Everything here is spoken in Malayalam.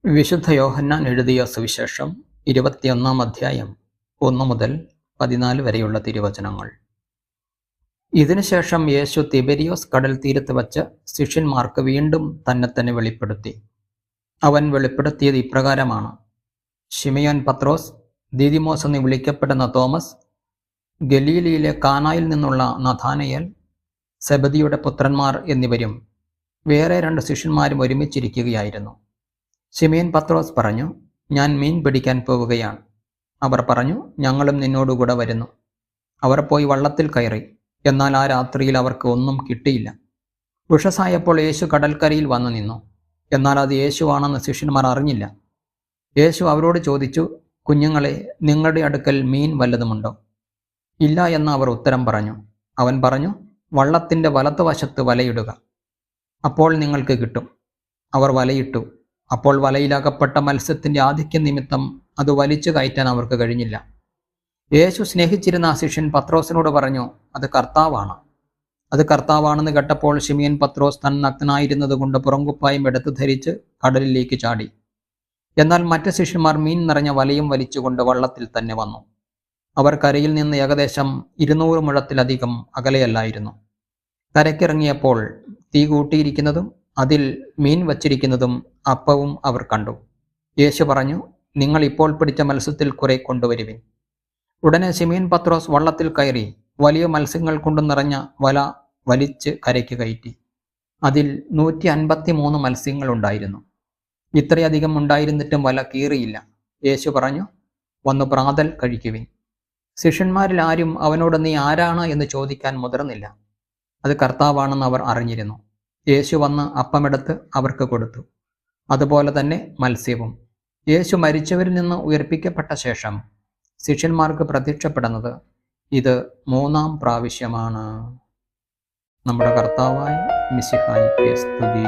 വിശുദ്ധ യോഹന്നാൻ എഴുതിയ സുവിശേഷം 21 അധ്യായം 1 മുതൽ 14 വരെയുള്ള തിരുവചനങ്ങൾ. ഇതിനുശേഷം യേശു തിബെരിയോസ് കടൽ തീരത്ത് വച്ച് ശിഷ്യന്മാർക്ക് വീണ്ടും തന്നെ വെളിപ്പെടുത്തി. അവൻ വെളിപ്പെടുത്തിയത് ഇപ്രകാരമാണ്: ശിമയോൻ പത്രോസ്, ദീദിമോസ് എന്ന് വിളിക്കപ്പെടുന്ന തോമസ്, ഗലീലയിലെ കാനായിൽ നിന്നുള്ള നഥാനയേൽ, സെബദിയുടെ പുത്രന്മാർ എന്നിവരും വേറെ 2 ശിഷ്യന്മാരും ഒരുമിച്ചിരിക്കുകയായിരുന്നു. ശിമയോൻ പത്രോസ് പറഞ്ഞു, ഞാൻ മീൻ പിടിക്കാൻ പോവുകയാണ്. അവർ പറഞ്ഞു, ഞങ്ങളും നിന്നോടുകൂടെ വരുന്നു. അവർ പോയി വള്ളത്തിൽ കയറി. എന്നാൽ ആ രാത്രിയിൽ അവർക്ക് ഒന്നും കിട്ടിയില്ല. ഉഷസായപ്പോൾ യേശു കടൽക്കരയിൽ വന്നു നിന്നു. എന്നാൽ അത് യേശുവാണെന്ന് ശിഷ്യന്മാർ അറിഞ്ഞില്ല. യേശു അവരോട് ചോദിച്ചു, കുഞ്ഞുങ്ങളെ, നിങ്ങളുടെ അടുക്കൽ മീൻ വല്ലതുമുണ്ടോ? ഇല്ല എന്ന് അവർ ഉത്തരം പറഞ്ഞു. അവൻ പറഞ്ഞു, വള്ളത്തിൻ്റെ വലത്തുവശത്ത് വലയിടുക, അപ്പോൾ നിങ്ങൾക്ക് കിട്ടും. അവർ വലയിട്ടു. അപ്പോൾ വലയിലകപ്പെട്ട മത്സ്യത്തിൻ്റെ ആധിക്യം നിമിത്തം അത് വലിച്ചു കയറ്റാൻ അവർക്ക് കഴിഞ്ഞില്ല. യേശു സ്നേഹിച്ചിരുന്ന ആ ശിഷ്യൻ പത്രോസിനോട് പറഞ്ഞു, അത് കർത്താവാണ്. അത് കർത്താവാണെന്ന് കേട്ടപ്പോൾ ശിമയോൻ പത്രോസ് തൻ നഗ്നനായിരുന്നത് കൊണ്ട് പുറംകുപ്പായം എടുത്ത് ധരിച്ച് കടലിലേക്ക് ചാടി. എന്നാൽ മറ്റ് ശിഷ്യന്മാർ മീൻ നിറഞ്ഞ വലയും വലിച്ചുകൊണ്ട് വള്ളത്തിൽ തന്നെ വന്നു. അവർ കരയിൽ നിന്ന് ഏകദേശം 200 മുഴത്തിലധികം അകലെയല്ലായിരുന്നു. കരയ്ക്കിറങ്ങിയപ്പോൾ തീ കൂട്ടിയിരിക്കുന്നതും അതിൽ മീൻ വച്ചിരിക്കുന്നതും അപ്പവും അവർ കണ്ടു. യേശു പറഞ്ഞു, നിങ്ങൾ ഇപ്പോൾ പിടിച്ച മത്സ്യത്തിൽ കുറെ കൊണ്ടുവരുവിൻ. ഉടനെ ശിമയോൻ പത്രോസ് വള്ളത്തിൽ കയറി വലിയ മത്സ്യങ്ങൾ കൊണ്ട് നിറഞ്ഞ വല വലിച്ച് കരയ്ക്ക് കയറ്റി. അതിൽ 153 മത്സ്യങ്ങൾ ഉണ്ടായിരുന്നു. ഇത്രയധികം ഉണ്ടായിരുന്നിട്ടും വല കീറിയില്ല. യേശു പറഞ്ഞു, വന്നു പ്രാതൽ കഴിക്കുവിൻ. ശിഷ്യന്മാരിൽ ആരും അവനോട് നീ ആരാണ് എന്ന് ചോദിക്കാൻ മുതിർന്നില്ല. അത് കർത്താവാണെന്ന് അവർ അറിഞ്ഞിരുന്നു. യേശു വന്ന് അപ്പമെടുത്ത് അവർക്ക് കൊടുത്തു. അതുപോലെ തന്നെ മത്സ്യവും. യേശു മരിച്ചവരിൽ നിന്ന് ഉയർപ്പിക്കപ്പെട്ട ശേഷം ശിഷ്യന്മാർക്ക് പ്രത്യക്ഷപ്പെടുന്നത് ഇത് 3-ാം പ്രാവശ്യമാണ്. നമ്മുടെ കർത്താവായ മിശിഹായിക്ക് സ്തുതി.